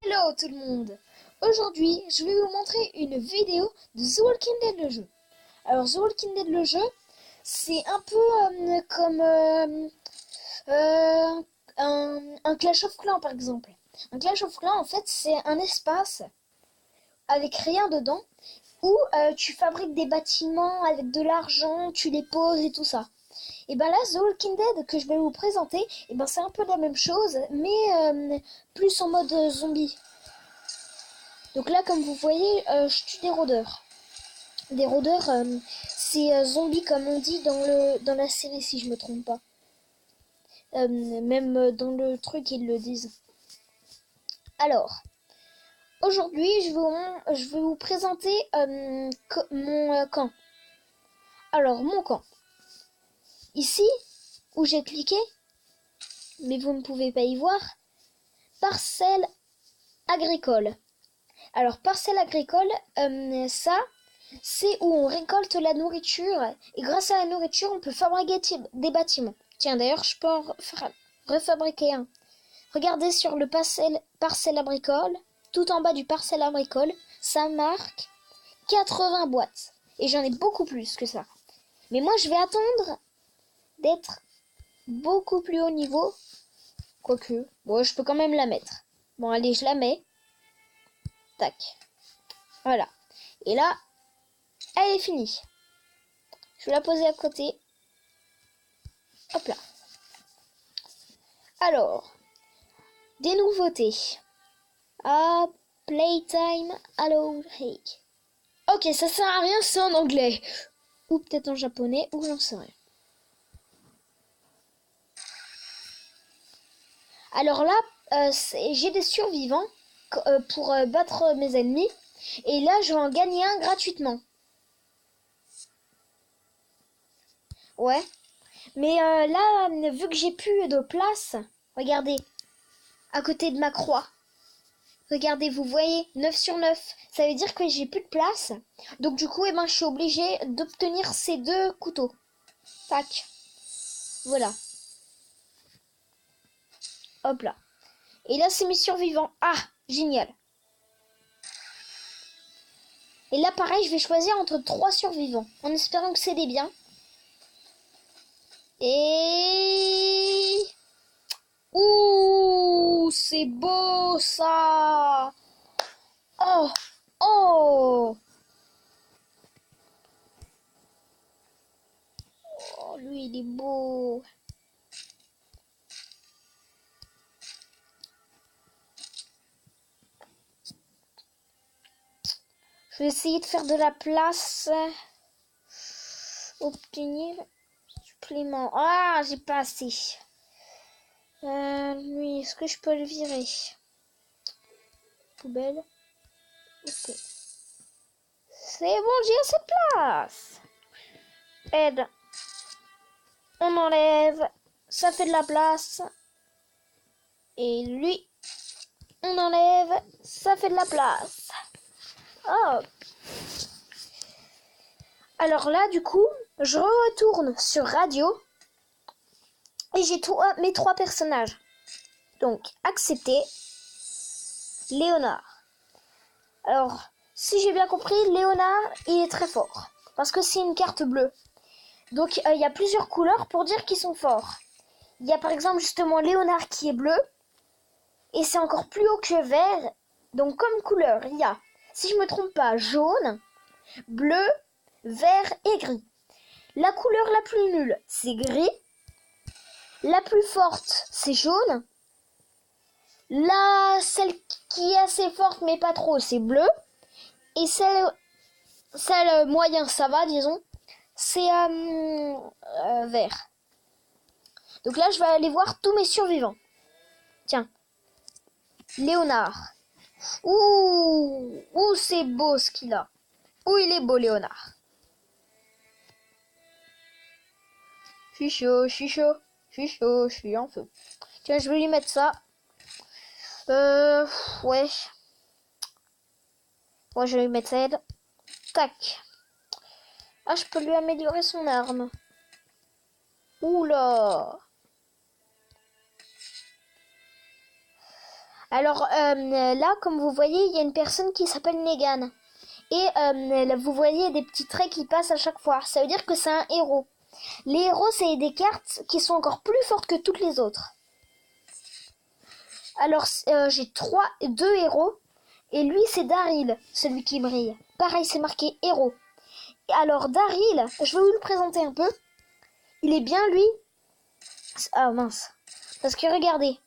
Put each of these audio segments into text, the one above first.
Hello tout le monde. Aujourd'hui, je vais vous montrer une vidéo de The Walking Dead le jeu. Alors The Walking Dead le jeu, c'est un peu comme un Clash of Clans par exemple. Un Clash of Clans en fait c'est un espace avec rien dedans où tu fabriques des bâtiments avec de l'argent, tu les poses et tout ça. Et ben là, The Walking Dead que je vais vous présenter, et ben c'est un peu la même chose, mais plus en mode zombie. Donc là, comme vous voyez, je tue des rôdeurs. Des rôdeurs, c'est zombies comme on dit dans la série, si je me trompe pas. Même dans le truc, ils le disent. Alors, aujourd'hui, je vais vous présenter mon camp. Alors, mon camp. Ici, où j'ai cliqué, mais vous ne pouvez pas y voir, parcelle agricole. Alors, parcelle agricole, ça, c'est où on récolte la nourriture. Et grâce à la nourriture, on peut fabriquer des bâtiments. Tiens, d'ailleurs, je peux en refabriquer un. Regardez sur le parcelle agricole, tout en bas du parcelle agricole, ça marque 80 boîtes. Et j'en ai beaucoup plus que ça. Mais moi, je vais attendre d'être beaucoup plus haut niveau. Quoique, bon, je peux quand même la mettre. Bon, allez, je la mets. Tac. Voilà. Et là, elle est finie. Je vais la poser à côté. Hop là. Alors, des nouveautés. Ah, Playtime Hello Hey. Ok, ça sert à rien, c'est en anglais. Ou peut-être en japonais, ou j'en sais rien. Alors là, j'ai des survivants pour battre mes ennemis. Et là, je vais en gagner un gratuitement. Ouais. Mais là, vu que j'ai plus de place, regardez, à côté de ma croix. Regardez, vous voyez, 9 sur 9. Ça veut dire que j'ai plus de place. Donc du coup, je suis obligée d'obtenir ces 2 couteaux. Tac. Voilà. Hop là. Et là, c'est mes survivants. Ah, génial. Et là, pareil, je vais choisir entre 3 survivants. En espérant que c'est des biens. Et... Ouh, c'est beau ça. Oh, oh. Oh, lui, il est beau. Je vais essayer de faire de la place. Obtenir supplément. Ah, j'ai pas assez. Lui, est-ce que je peux le virer? Poubelle. Ok. C'est bon, j'ai assez de place. Aide. On enlève. Ça fait de la place. Et lui, on enlève. Ça fait de la place. Oh. Alors là, du coup, je retourne sur radio. Et j'ai mes 3 personnages. Donc, accepter. Léonard. Alors, si j'ai bien compris, Léonard, il est très fort. Parce que c'est une carte bleue. Donc, il y a plusieurs couleurs pour dire qu'ils sont forts. Il y a par exemple justement Léonard qui est bleu. Et c'est encore plus haut que vert. Donc, comme couleur, il y a, si je ne me trompe pas, jaune, bleu, vert et gris. La couleur la plus nulle, c'est gris. La plus forte, c'est jaune. Celle qui est assez forte mais pas trop, c'est bleu. Et celle moyen, ça va, disons, c'est vert. Donc là, je vais aller voir tous mes survivants. Tiens. Léonard. Ouh, c'est beau ce qu'il a. Ouh, il est beau, Léonard. Je suis chaud, je suis chaud. Je suis chaud, je suis en feu. Tiens, je vais lui mettre ça. Ouais. Moi, je vais lui mettre ça. Tac. Ah, je peux lui améliorer son arme. Oula. Alors là, comme vous voyez, il y a une personne qui s'appelle Negan. Et là, vous voyez des petits traits qui passent à chaque fois. Ça veut dire que c'est un héros. Les héros, c'est des cartes qui sont encore plus fortes que toutes les autres. Alors, j'ai deux héros. Et lui, c'est Daryl, celui qui brille. Pareil, c'est marqué héros. Et alors, Daryl, je vais vous le présenter un peu. Il est bien, lui. Ah, mince. Parce que regardez,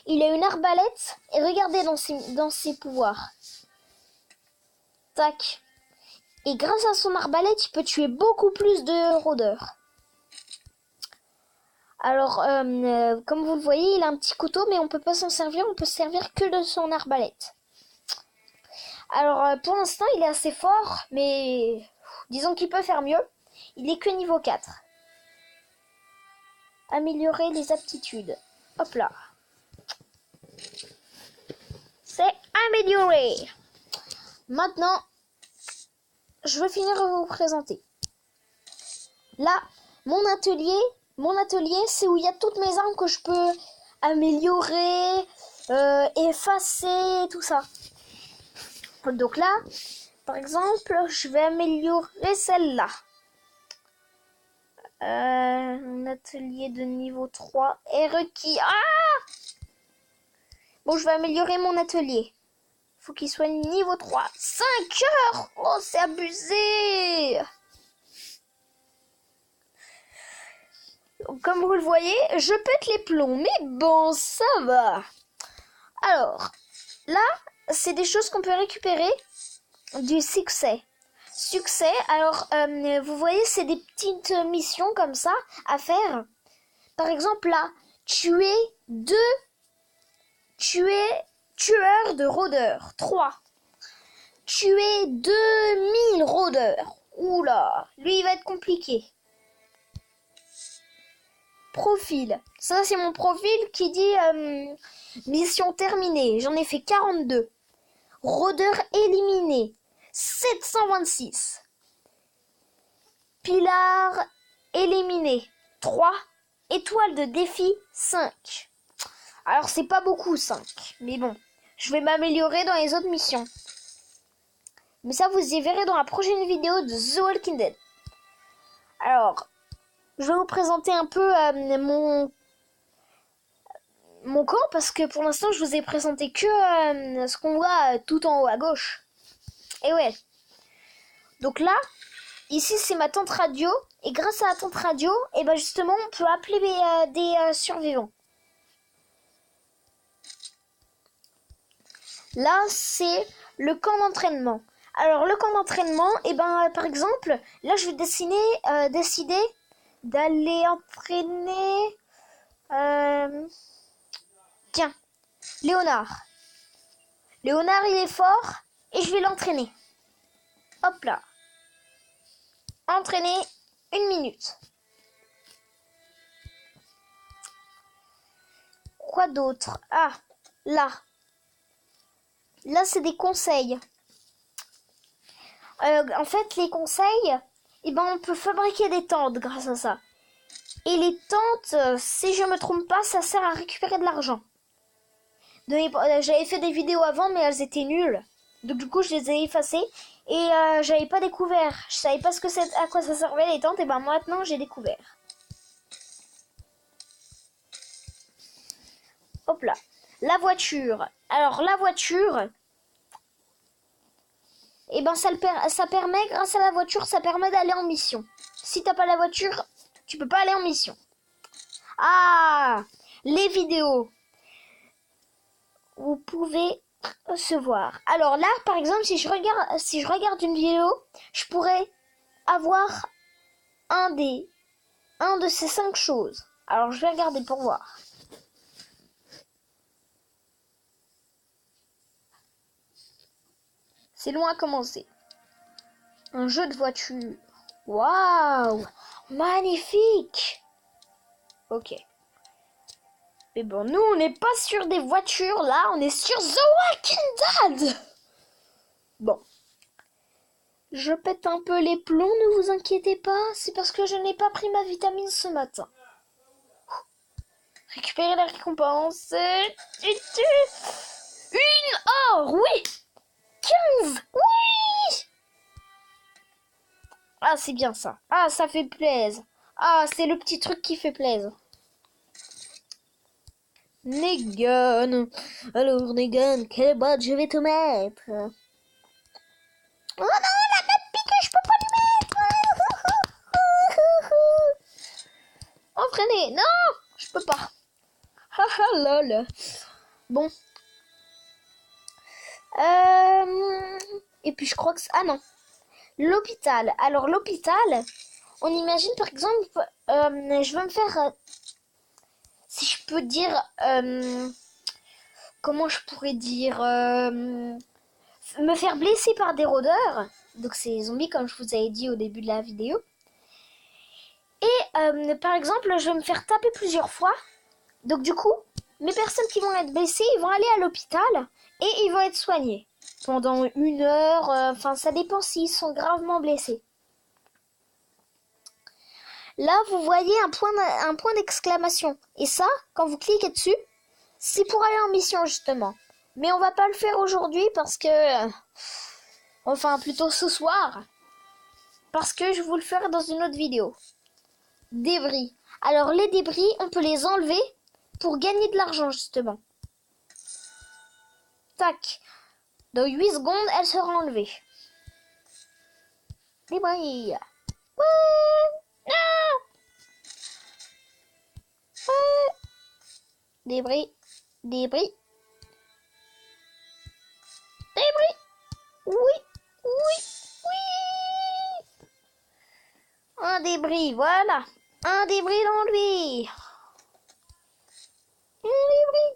il a une arbalète. Et regardez dans ses pouvoirs. Tac. Et grâce à son arbalète, il peut tuer beaucoup plus de rôdeurs. Alors, comme vous le voyez, il a un petit couteau, mais on peut pas s'en servir. On peut se servir que de son arbalète. Alors, pour l'instant, il est assez fort, mais disons qu'il peut faire mieux. Il est que niveau 4. Améliorer les aptitudes. Hop là. C'est amélioré. Maintenant, je vais finir de vous présenter. Là, mon atelier, c'est où il y a toutes mes armes que je peux améliorer, effacer, tout ça. Donc là, par exemple, je vais améliorer celle-là. Un atelier de niveau 3 est requis. Ah! Bon, je vais améliorer mon atelier. Faut qu'il soit niveau 3. 5 heures! Oh, c'est abusé! Comme vous le voyez, je pète les plombs. Mais bon, ça va. Alors, là, c'est des choses qu'on peut récupérer du succès. Alors, vous voyez, c'est des petites missions comme ça à faire. Par exemple, là, tuer tueurs de rôdeurs. 3. Tuer 2000 rôdeurs. Oula, lui, il va être compliqué. Profil. Ça, c'est mon profil qui dit mission terminée. J'en ai fait 42. Rôdeur éliminé. 726. Pilar éliminé. 3. Étoile de défi 5. Alors c'est pas beaucoup 5. Mais bon. Je vais m'améliorer dans les autres missions. Mais ça vous y verrez dans la prochaine vidéo de The Walking Dead. Alors. Je vais vous présenter un peu mon camp parce que pour l'instant je vous ai présenté que ce qu'on voit tout en haut à gauche. Et ouais. Donc là, ici c'est ma tente radio et grâce à la tente radio, et ben justement on peut appeler des survivants. Là c'est le camp d'entraînement. Alors le camp d'entraînement, et ben par exemple, là je vais décider d'aller entraîner tiens, Léonard. Léonard il est fort et je vais l'entraîner. Hop là. Entraîner 1 minute. Quoi d'autre? Ah, là. Là c'est des conseils. En fait les conseils, et ben on peut fabriquer des tentes grâce à ça. Et les tentes, si je me trompe pas, ça sert à récupérer de l'argent. J'avais fait des vidéos avant, mais elles étaient nulles. Donc du coup, je les ai effacées. Et j'avais pas découvert. Je savais pas à quoi ça servait les tentes. Et ben maintenant, j'ai découvert. Hop là. La voiture. Alors la voiture, et ben ça permet, grâce à la voiture, ça permet d'aller en mission. Si t'as pas la voiture, tu peux pas aller en mission. Ah, les vidéos. Vous pouvez se voir. Alors là, par exemple, si je regarde une vidéo, je pourrais avoir un de ces 5 choses. Alors je vais regarder pour voir. C'est loin à commencer. Un jeu de voiture. Waouh, magnifique. Ok. Mais bon, nous, on n'est pas sur des voitures, là. On est sur The Walking Dead. Bon. Je pète un peu les plombs, ne vous inquiétez pas, c'est parce que je n'ai pas pris ma vitamine ce matin. Récupérer la récompense. Une or, oui. 15, oui. Ah, c'est bien ça. Ah, ça fait plaisir. Ah, c'est le petit truc qui fait plaisir. Negan. Alors, Negan, quelle boîte je vais te mettre? Oh non, la map pique, je peux pas lui mettre. Entraîner, non, je peux pas. Haha, lol. Bon. Et puis je crois que... Ah non. L'hôpital. Alors l'hôpital, on imagine par exemple, je veux me faire... si je peux dire... comment je pourrais dire... me faire blesser par des rôdeurs. Donc c'est les zombies comme je vous avais dit au début de la vidéo. Et par exemple, je vais me faire taper plusieurs fois. Donc du coup, mes personnes qui vont être blessées, ils vont aller à l'hôpital et ils vont être soignés. Pendant 1 heure, enfin ça dépend s'ils sont gravement blessés. Là, vous voyez un point d'exclamation. Et ça, quand vous cliquez dessus, c'est pour aller en mission justement. Mais on va pas le faire aujourd'hui parce que... enfin, plutôt ce soir. Parce que je vais vous le faire dans une autre vidéo. Débris. Alors les débris, on peut les enlever pour gagner de l'argent justement. Tac. Dans 8 secondes, elle sera enlevée. Débris. Ouais. Non. Ouais. Débris. Débris. Débris. Oui. Oui. Oui. Un débris, voilà. Un débris dans lui. Un débris.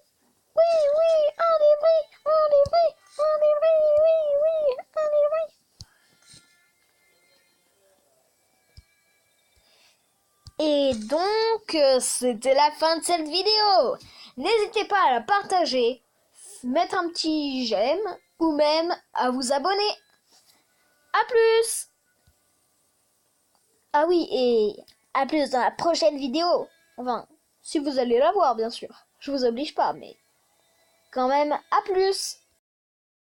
Oui, oui. Un débris. Un débris. Un débris. Oui, oui. Un débris. Et donc, c'était la fin de cette vidéo. N'hésitez pas à la partager, mettre un petit j'aime ou même à vous abonner. À plus! Ah oui, et à plus dans la prochaine vidéo. Enfin, si vous allez la voir, bien sûr. Je vous oblige pas, mais quand même, à plus!